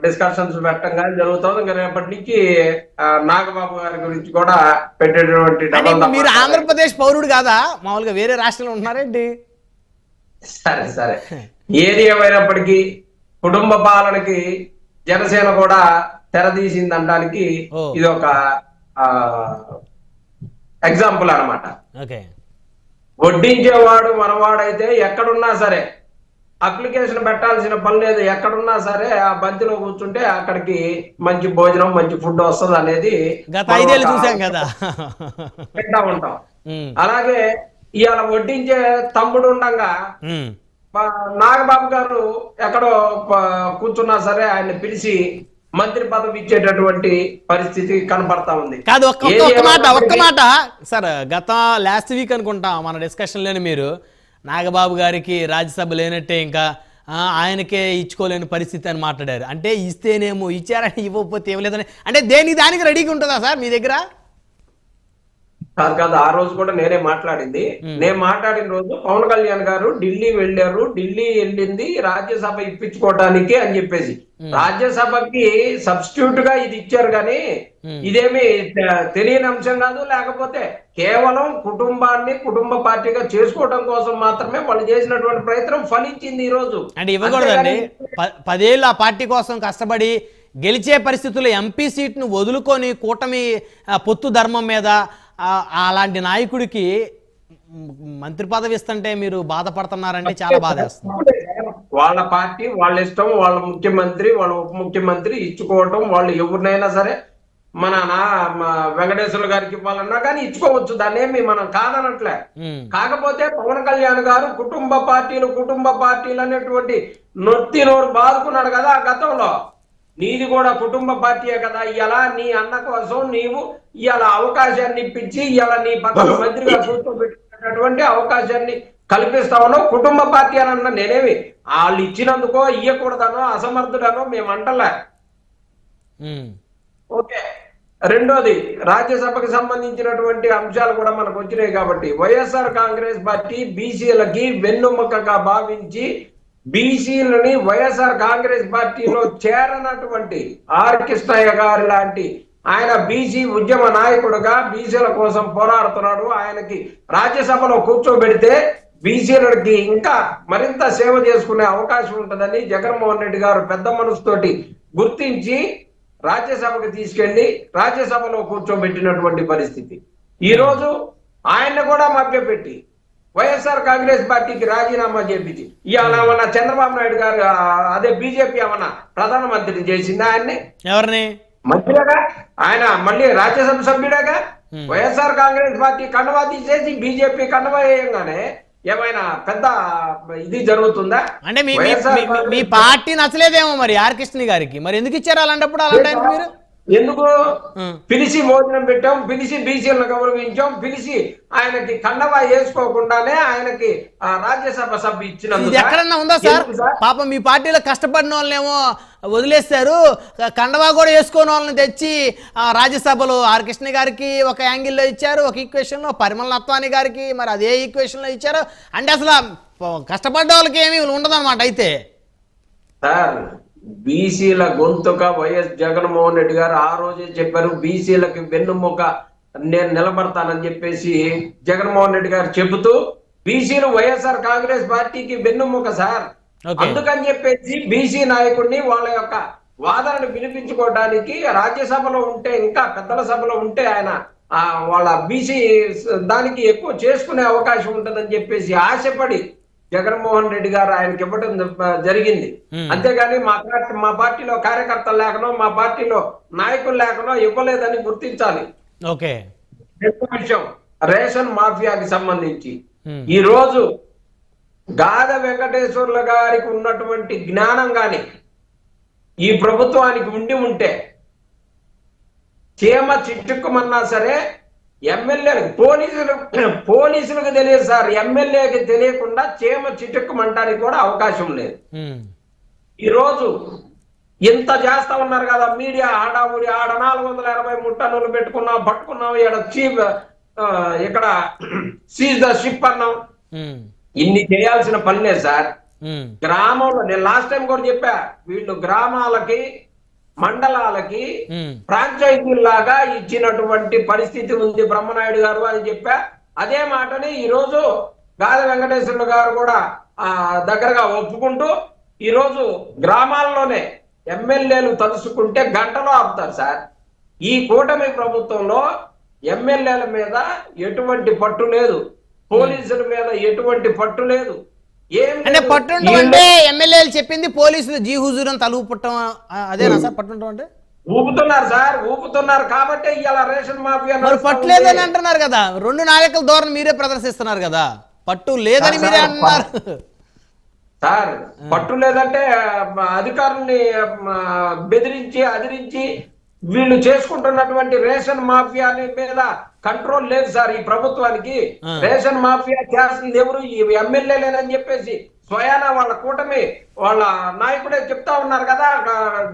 Discussions పెట్టడం కానీ జరుగుతుంది. ఇంకా రేపటి నుంచి నాగబాబు గారి గురించి కూడా పెట్టేటువంటి అంటే ఇప్పుడు మీరు ఆంధ్రప్రదేశ్ పౌరుడు కాదా, మామూలుగా వేరే రాష్ట్రంలో ఉంటున్నారేంటి? సరే సరే, ఏది ఏమైనప్పటికీ కుటుంబ పాలనకి జనసేన కూడా తెరదీసింది అనడానికి ఇది ఒక ఎగ్జాంపుల్ అన్నమాట. ఓకే, వడ్డించేవాడు మనవాడైతే ఎక్కడున్నా సరే అప్లికేషన్ పెట్టాల్సిన పని లేదు. ఎక్కడున్నా సరే ఆ బంతిలో కూర్చుంటే అక్కడికి మంచి భోజనం మంచి ఫుడ్ వస్తుంది అనేది గత 5 ఏళ్ళు చూసాం కదా, పెట్టా ఉంటాం. అలాగే ఇవాళ వడ్డించే తమ్ముడు ఉండగా నాగబాబు గారు ఎక్కడో కూర్చున్నా సరే ఆయన్ని పిలిచి మంత్రి పదవి ఇచ్చేటటువంటి పరిస్థితి కనపడతా ఉంది. కాదు, ఒక్క మాట సార్, గత లాస్ట్ వీక్ అనుకుంటా మన డిస్కషన్లోనే మీరు నాగబాబు గారికి రాజ్యసభ లేనట్టే, ఇంకా ఆయనకే ఇచ్చుకోలేని పరిస్థితి అని మాట్లాడారు. అంటే ఇస్తేనేమో ఇచ్చారని, ఇవ్వకపోతే ఇవ్వలేదని, అంటే దానికి రెడీగా ఉంటుందా సార్ మీ దగ్గర? కాదు, ఆ రోజు కూడా నేనే మాట్లాడింది. నేను మాట్లాడిన రోజు పవన్ కళ్యాణ్ గారు ఢిల్లీ వెళ్ళారు. ఢిల్లీ వెళ్ళింది రాజ్యసభ ఇప్పించుకోవటానికి అని చెప్పేసి, రాజ్యసభకి సబ్స్టిట్యూట్ గా ఇది ఇచ్చారు. కానీ ఇదేమి తెలియని అంశం కాదు. లేకపోతే కేవలం కుటుంబాన్ని కుటుంబ పార్టీగా చేసుకోవడం కోసం మాత్రమే వాళ్ళు చేసినటువంటి ప్రయత్నం ఫలించింది ఈ రోజు. అంటే ఇవ్వకూడదండి, 10 ఏళ్ళు ఆ పార్టీ కోసం కష్టపడి గెలిచే పరిస్థితుల్లో ఎంపీ సీట్ను వదులుకొని కూటమి పొత్తు ధర్మం మీద అలాంటి నాయకుడికి మంత్రి పదవి ఇస్తుంటే మీరు బాధపడుతున్నారంటే చాలా బాధేస్తుంది. వాళ్ళ పార్టీ వాళ్ళ ఇష్టం, వాళ్ళ ముఖ్యమంత్రి వాళ్ళ ఉప ముఖ్యమంత్రి ఇచ్చుకోవటం, వాళ్ళు ఎవరినైనా సరే మన వెంకటేశ్వర గారికి ఇవ్వాలన్నా కానీ ఇచ్చుకోవచ్చు, దాన్ని ఏమి మనం కాదనట్లే. కాకపోతే పవన్ కళ్యాణ్ గారు కుటుంబ పార్టీలు అనేటువంటి నోరు బాదుకున్నాడు కదా గతంలో. నీది కూడా కుటుంబ పార్టీయే కదా, ఇలా నీ అన్న కోసం నీవు ఇలా అవకాశాన్ని ఇప్పించి ఇలా నీ పక్కన మంత్రిగా కూర్చోబెట్టినటువంటి అవకాశాన్ని కల్పిస్తా ఉన్నావు. కుటుంబ పార్టీ అని అన్న నేనేమి వాళ్ళు ఇచ్చినందుకో ఇయ్యకూడదనో అసమర్థుడనో మేము అంటలే. ఓకే, రెండోది రాజ్యసభకు సంబంధించినటువంటి అంశాలు కూడా మనకు వచ్చినాయి కాబట్టి వైఎస్ఆర్ కాంగ్రెస్ పార్టీ బీసీలకి వెన్నుముకగా భావించి బీసీలని వైఎస్ఆర్ కాంగ్రెస్ పార్టీలో చేరనటువంటి ఆర్ కృష్ణయ్య గారు లాంటి ఆయన బీసీ ఉద్యమ నాయకుడుగా బీసీల కోసం పోరాడుతున్నాడు. ఆయనకి రాజ్యసభలో కూర్చోబెడితే బీసీలకి ఇంకా మరింత సేవ చేసుకునే అవకాశం ఉంటుందని జగన్మోహన్ రెడ్డి గారు పెద్ద మనసుతోటి గుర్తించి రాజ్యసభకు తీసుకెళ్లి రాజ్యసభలో కూర్చోబెట్టినటువంటి పరిస్థితి. ఈ రోజు ఆయన్ని కూడా మభ్యపెట్టి వైఎస్ఆర్ కాంగ్రెస్ పార్టీకి రాజీనామా చేపించి ఇవాళ ఏమన్నా చంద్రబాబు నాయుడు గారు అదే బీజేపీ ఏమన్నా ప్రధానమంత్రిని చేసింది ఆయన్ని? ఎవరిని? మంత్రిగా ఆయన మళ్ళీ రాజ్యసభ సభ్యుడేగా. వైఎస్ఆర్ కాంగ్రెస్ పార్టీ కండవా తీసేసి బీజేపీ కండవా వేయంగానే ఏమైనా పెద్ద ఇది జరుగుతుందా? అంటే మీ పార్టీ నచ్చలేదేమో మరి ఆర్ కృష్ణ గారికి, మరి ఎందుకు ఇచ్చారు అలాంటప్పుడు? అలాంటి మీరు ఎందుకు పిలిచి భోజనం పెట్టాం, పిలిచి బీసీలను గౌరవించాం, పిలిచి ఆయనకి కండవా వేసుకోకుండానే ఆయనకి రాజ్యసభ సభ్యు ఇచ్చినందుకు ఎక్కడన్నా ఉందా సార్? పాపం మీ పార్టీలో కష్టపడిన వాళ్ళేమో వదిలేస్తారు, కండవా కూడా వేసుకోని వాళ్ళని తెచ్చి రాజ్యసభలో ఆర్ కృష్ణ గారికి ఒక యాంగిల్లో ఇచ్చారు, ఒక ఈక్వేషన్లో పరిమళ నత్వాని గారికి మరి అదే ఈక్వేషన్లో ఇచ్చారు. అంటే అసలు కష్టపడ్డ వాళ్ళకి ఏమీ ఉండదన్నమాట. అయితే సార్ బీసీల గొంతుక వైఎస్ జగన్మోహన్ రెడ్డి గారు ఆ రోజే చెప్పారు, బీసీలకి వెన్నుముక నేను నిలబడతానని చెప్పేసి జగన్మోహన్ రెడ్డి గారు చెబుతూ బీసీలు వైఎస్ఆర్ కాంగ్రెస్ పార్టీకి వెన్నుముక సార్. అందుకని చెప్పేసి బీసీ నాయకుడిని వాళ్ళ యొక్క వాదనను వినిపించుకోవడానికి రాజ్యసభలో ఉంటే ఇంకా పెద్దల సభలో ఉంటే ఆయన వాళ్ళ బీసీ దానికి ఎక్కువ చేసుకునే అవకాశం ఉంటుందని చెప్పేసి ఆశపడి జగన్మోహన్ రెడ్డి గారు ఆయనకి ఇవ్వడం జరిగింది. అంతేగాని మా పార్టీలో కార్యకర్తలు లేకనో మా పార్టీలో నాయకులు లేకనో ఇవ్వలేదని గుర్తించాలి. ఓకే, విషయం రేషన్ మాఫియాకి సంబంధించి ఈ రోజు గాద వెంకటేశ్వర్ల గారికి ఉన్నటువంటి జ్ఞానం గాని ఈ ప్రభుత్వానికి ఉండి ఉంటే చీమ చిట్టుకుమన్నా సరే ఎమ్మెల్యేలకు పోలీసులకు తెలియదు సార్, ఎమ్మెల్యేకి తెలియకుండా చీమ చిట్టుకుమంటానికి కూడా అవకాశం లేదు. ఈ రోజు ఇంత చేస్తా ఉన్నారు కదా మీడియా హడావుడి, ఆడ 483 టన్నులు పెట్టుకున్నాం పట్టుకున్నాం, ఇక్కడ సీజ్ ద షిప్ అన్నాం. ఇన్ని చేయాల్సిన పనిలే సార్. గ్రామంలో నేను లాస్ట్ టైం కూడా చెప్పా, వీళ్ళు గ్రామాలకి మండలాలకి ఫ్రాంచైజీలాగా ఇచ్చినటువంటి పరిస్థితి ఉంది బ్రహ్మనాయుడు గారు అని చెప్పా. అదే మాటని ఈ రోజు గాలి వెంకటేశ్వర్లు గారు కూడా దగ్గరగా ఒప్పుకుంటూ ఈ రోజు గ్రామాల్లోనే ఎమ్మెల్యేలు తలుసుకుంటే గంటలో ఆపుతారు సార్. ఈ కూటమి ప్రభుత్వంలో ఎమ్మెల్యేల మీద ఎటువంటి పట్టు లేదు, పోలీసుల మీద ఎటువంటి పట్టు లేదు. అంటే పట్టుండడం అంటే ఎమ్మెల్యేలు చెప్పింది పోలీసులు జీ హుజూరం తలుపు పుట్టం అదేనా సార్ పట్టుండడం అంటే? ఊపుతున్నారు సార్, ఊపుతున్నారు కాబట్టి ఇలా రేషన్ మాఫియా పట్టులేదని అంటున్నారు కదా, 2 నాయకుల ధోరణి మీరే ప్రదర్శిస్తున్నారు కదా, పట్టు లేదని మీరే అంటున్నారు సార్. పట్టు లేదంటే అధికారుల్ని బెదిరించి అదిరించి వీళ్ళు చేసుకుంటున్నటువంటి రేషన్ మాఫియా మీద కంట్రోల్ లేదు సార్ ఈ ప్రభుత్వానికి. రేషన్ మాఫియా చేస్తుంది ఎవరు? ఈ ఎమ్మెల్యేలేనని చెప్పేసి స్వయానా వాళ్ళ కూటమి వాళ్ళ నాయకుడే చెప్తా ఉన్నారు కదా,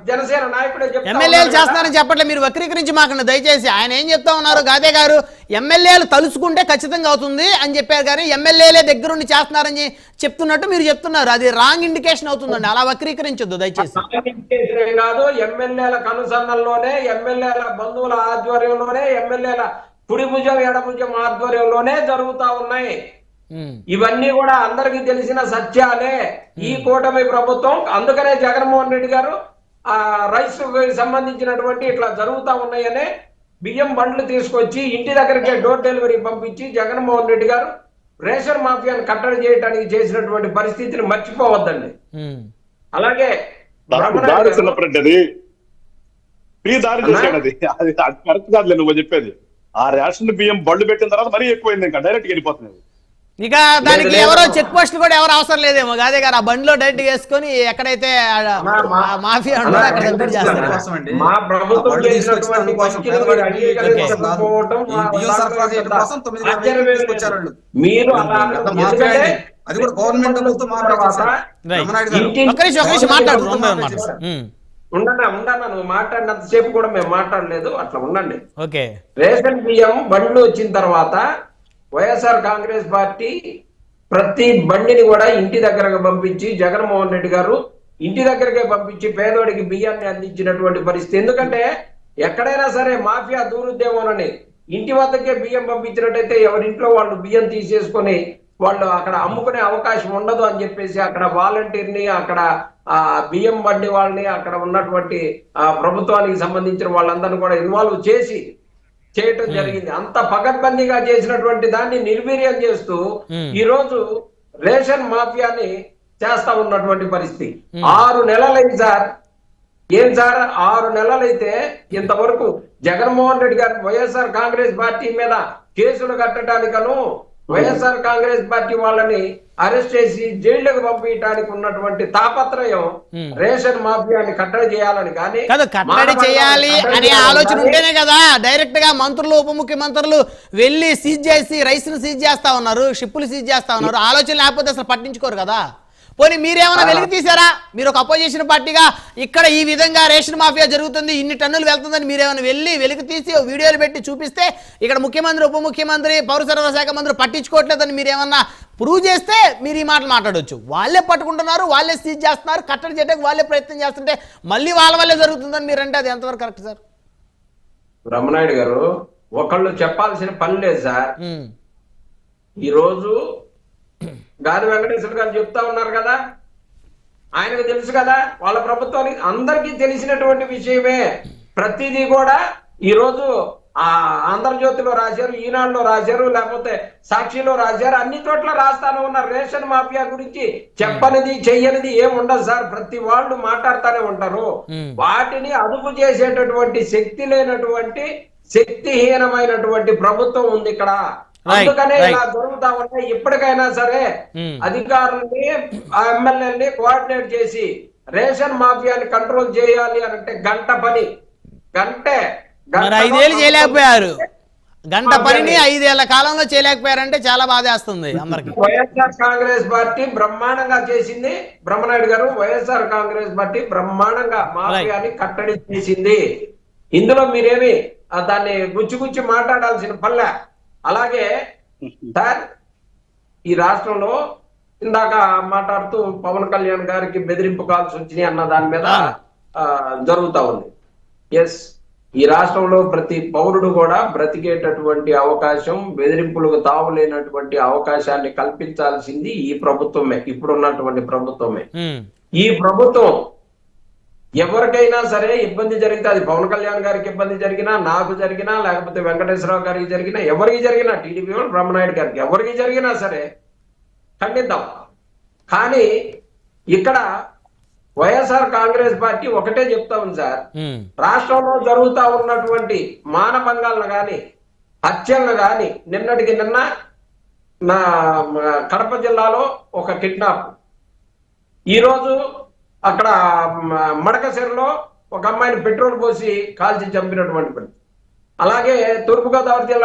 జనసేన నాయకుడే చెప్తా. ఎమ్మెల్యేలు చేస్తున్నారని చెప్పట్లే, మీరు వక్రీకరించి మాకు దయచేసి. ఆయన ఏం చెప్తా ఉన్నారు, గాదే గారు ఎమ్మెల్యేలు తలుచుకుంటే ఖచ్చితంగా అవుతుంది అని చెప్పారు, కానీ ఎమ్మెల్యేలే దగ్గరుండి చేస్తున్నారని చెప్తున్నట్టు మీరు చెప్తున్నారు. అది రాంగ్ ఇండికేషన్ అవుతుందండి, అలా వక్రీకరించొద్దు దయచేసి. కాదు, ఎమ్మెల్యేల కనుసన్నల్లోనే, ఎమ్మెల్యేల బంధువుల ఆధ్వర్యంలోనే, ఎమ్మెల్యేల కుడి భుజం ఎడభుజం ఆధ్వర్యంలోనే జరుగుతా ఉన్నాయి. ఇవన్నీ కూడా అందరికి తెలిసిన సత్యాలే. ఈ కూటమి ప్రభుత్వం అందుకనే జగన్మోహన్ రెడ్డి గారు రైస్ సంబంధించినటువంటి ఇట్లా జరుగుతా ఉన్నాయనే బియ్యం బండ్లు తీసుకొచ్చి ఇంటి దగ్గరికి డోర్ డెలివరీ పంపించి జగన్మోహన్ రెడ్డి గారు రేషన్ మాఫియాను కట్టడి చేయడానికి చేసినటువంటి పరిస్థితిని మర్చిపోవద్దండి. అలాగే నువ్వు చెప్పేది ఆ రేషన్ బియ్యం బళ్ళు పెట్టిన తర్వాత మరీ ఎక్కువైంది, ఇంకా డైరెక్ట్ వెళ్ళిపోతుంది. ఇక దానికి ఎవరో చెక్ పోస్టులు కూడా ఎవరు అవసరం లేదేమో గాదే గారు, ఆ బండిలో డైరెక్ట్ వేసుకొని ఎక్కడైతే మాఫియా ఉంటుందో అక్కడ చేస్తారు. మా ప్రభుత్వం మీరు ఉండన్నా నువ్వు మాట్లాడినంతసేపు కూడా మేము మాట్లాడలేదు, అట్లా ఉండండి. రేషన్ బియ్యం బండ్లు వచ్చిన తర్వాత వైఎస్ఆర్ కాంగ్రెస్ పార్టీ ప్రతి బండిని కూడా ఇంటి దగ్గరకు పంపించి జగన్మోహన్ రెడ్డి గారు ఇంటి దగ్గరకే పంపించి పేదోడికి బియ్యాన్ని అందించినటువంటి పరిస్థితి. ఎందుకంటే ఎక్కడైనా సరే మాఫియా దూరుద్దేమోనని ఇంటి వద్దకే బియ్యం పంపించినట్టయితే ఎవరింట్లో వాళ్ళు బియ్యం తీసేసుకొని వాళ్ళు అక్కడ అమ్ముకునే అవకాశం ఉండదు అని చెప్పేసి అక్కడ వాలంటీర్ని, అక్కడ బియ్యం బండి వాళ్ళని, అక్కడ ఉన్నటువంటి ప్రభుత్వానికి సంబంధించిన వాళ్ళందరినీ కూడా ఇన్వాల్వ్ చేసి చేయటం జరిగింది. అంత పకడ్బందీగా చేసినటువంటి దాన్ని నిర్వీర్యం చేస్తూ ఈ రోజు రేషన్ మాఫియాని చేస్తా ఉన్నటువంటి పరిస్థితి. 6 నెలలైంది సార్. ఏం సార్ 6 నెలలైతే ఇంతవరకు జగన్మోహన్ రెడ్డి గారు వైఎస్ఆర్ కాంగ్రెస్ పార్టీ మీద కేసులు కట్టడానికను వైఎస్ఆర్ కాంగ్రెస్ పార్టీ వాళ్ళని అరెస్ట్ చేసి జైళ్లకు పంపించడానికి ఉన్నటువంటి తాపత్రయం రేషన్ మాఫియాని కట్టడి చేయాలని కానీ కట్టడి చేయాలి అనే ఆలోచన ఉంటేనే కదా డైరెక్ట్ గా మంత్రులు ఉప ముఖ్యమంత్రులు వెళ్ళి సీజ్ చేసి రైస్ ను సీజ్ చేస్తా ఉన్నారు, షిప్పులు సీజ్ చేస్తా ఉన్నారు. ఆలోచన లేకపోతే అసలు పట్టించుకోరు కదా. పోనీ మీరేమైనా వెలికి తీసారా? మీరు ఒక అపోజిషన్ పార్టీగా ఇక్కడ ఈ విధంగా రేషన్ మాఫియా జరుగుతుంది, ఇన్ని టన్నులు వెళ్తుందని మీరేమైనా వెళ్ళి వెలికి తీసి వీడియోలు పెట్టి చూపిస్తే ఇక్కడ ముఖ్యమంత్రి ఉప ముఖ్యమంత్రి పౌర సరఫరా శాఖ మంత్రి పట్టించుకోవట్లేదని మీరేమన్నా ప్రూవ్ చేస్తే మీరు ఈ మాటలు మాట్లాడవచ్చు. వాళ్ళే పట్టుకుంటున్నారు, వాళ్ళే సీజ్ చేస్తున్నారు, కట్టడి చేయడానికి వాళ్ళే ప్రయత్నం చేస్తుంటే మళ్ళీ వాళ్ళ వల్లే జరుగుతుందని మీరంటే అది ఎంతవరకు కరెక్ట్ సార్? బ్రహ్మనాయుడు గారు ఒకళ్ళు చెప్పాల్సిన పని లేదు సార్. ఈరోజు గాలి వెంకటేశ్వర గారు చెప్తా ఉన్నారు కదా, ఆయనకు తెలుసు కదా, వాళ్ళ ప్రభుత్వానికి అందరికీ తెలిసినటువంటి విషయమే. ప్రతిదీ కూడా ఈరోజు ఆంధ్రజ్యోతిలో రాశారు, ఈనాడులో రాశారు, లేకపోతే సాక్షిలో రాశారు, అన్ని చోట్ల రాస్తానే ఉన్నారు. రేషన్ మాఫియా గురించి చెప్పనిది చెయ్యనిది ఏముండదు సార్. ప్రతి వాళ్ళు మాట్లాడుతూనే ఉంటారు. వాటిని అదుపు చేసేటటువంటి శక్తి లేనటువంటి శక్తిహీనమైనటువంటి ప్రభుత్వం ఉంది ఇక్కడ. అందుకనే ఇలా జరుగుతా ఉంటాయి. ఇప్పటికైనా సరే అధికారులని ఎమ్మెల్యేని కోఆర్డినేట్ చేసి రేషన్ మాఫియాని కంట్రోల్ చేయాలి అంటే గంట పని, 5 ఏళ్ళు చేయలేకపోయారు. గంట పనిని 5 ఏళ్ల కాలంలో చేయలేకపోయారంటే చాలా బాధేస్తుంది అందరికి. వైఎస్ఆర్ కాంగ్రెస్ పార్టీ బ్రహ్మాండంగా చేసింది. బ్రహ్మనాయుడు గారు వైఎస్ఆర్ కాంగ్రెస్ పార్టీ బ్రహ్మాండంగా మాఫియాని కట్టడి చేసింది. ఇందులో మీరేమి దాన్ని గుచ్చి మాట్లాడాల్సిన పల్లె. అలాగే సార్ ఈ రాష్ట్రంలో ఇందాక మాట్లాడుతూ పవన్ కళ్యాణ్ గారికి బెదిరింపు కాల్స్ వచ్చినాయి అన్న దాని మీద జరుగుతా ఉంది. ఎస్, ఈ రాష్ట్రంలో ప్రతి పౌరుడు కూడా బ్రతికేటటువంటి అవకాశం, బెదిరింపులకు తావులేనటువంటి అవకాశాన్ని కల్పించాల్సింది ఈ ప్రభుత్వమే, ఇప్పుడున్నటువంటి ప్రభుత్వమే. ఈ ప్రభుత్వం ఎవరికైనా సరే ఇబ్బంది జరిగితే, అది పవన్ కళ్యాణ్ గారికి ఇబ్బంది జరిగినా, నాకు జరిగినా, లేకపోతే వెంకటేశ్వరరావు గారికి జరిగినా, ఎవరికి జరిగినా, టీడీపీ బ్రహ్మనాయుడు గారికి ఎవరికి జరిగినా సరే ఖండిద్దాం. కానీ ఇక్కడ వైఎస్ఆర్ కాంగ్రెస్ పార్టీ ఒకటే చెప్తా ఉంది సార్, రాష్ట్రంలో జరుగుతా ఉన్నటువంటి మానభంగాలను గాని, హత్యలను గాని, నిన్నటికి నిన్న నా కడప జిల్లాలో ఒక కిడ్నాప్, ఈరోజు అక్కడ మడకశిరలో ఒక అమ్మాయిని పెట్రోల్ పోసి కాల్చి చంపినటువంటి పని, అలాగే తూర్పుగోదావరి జిల్లా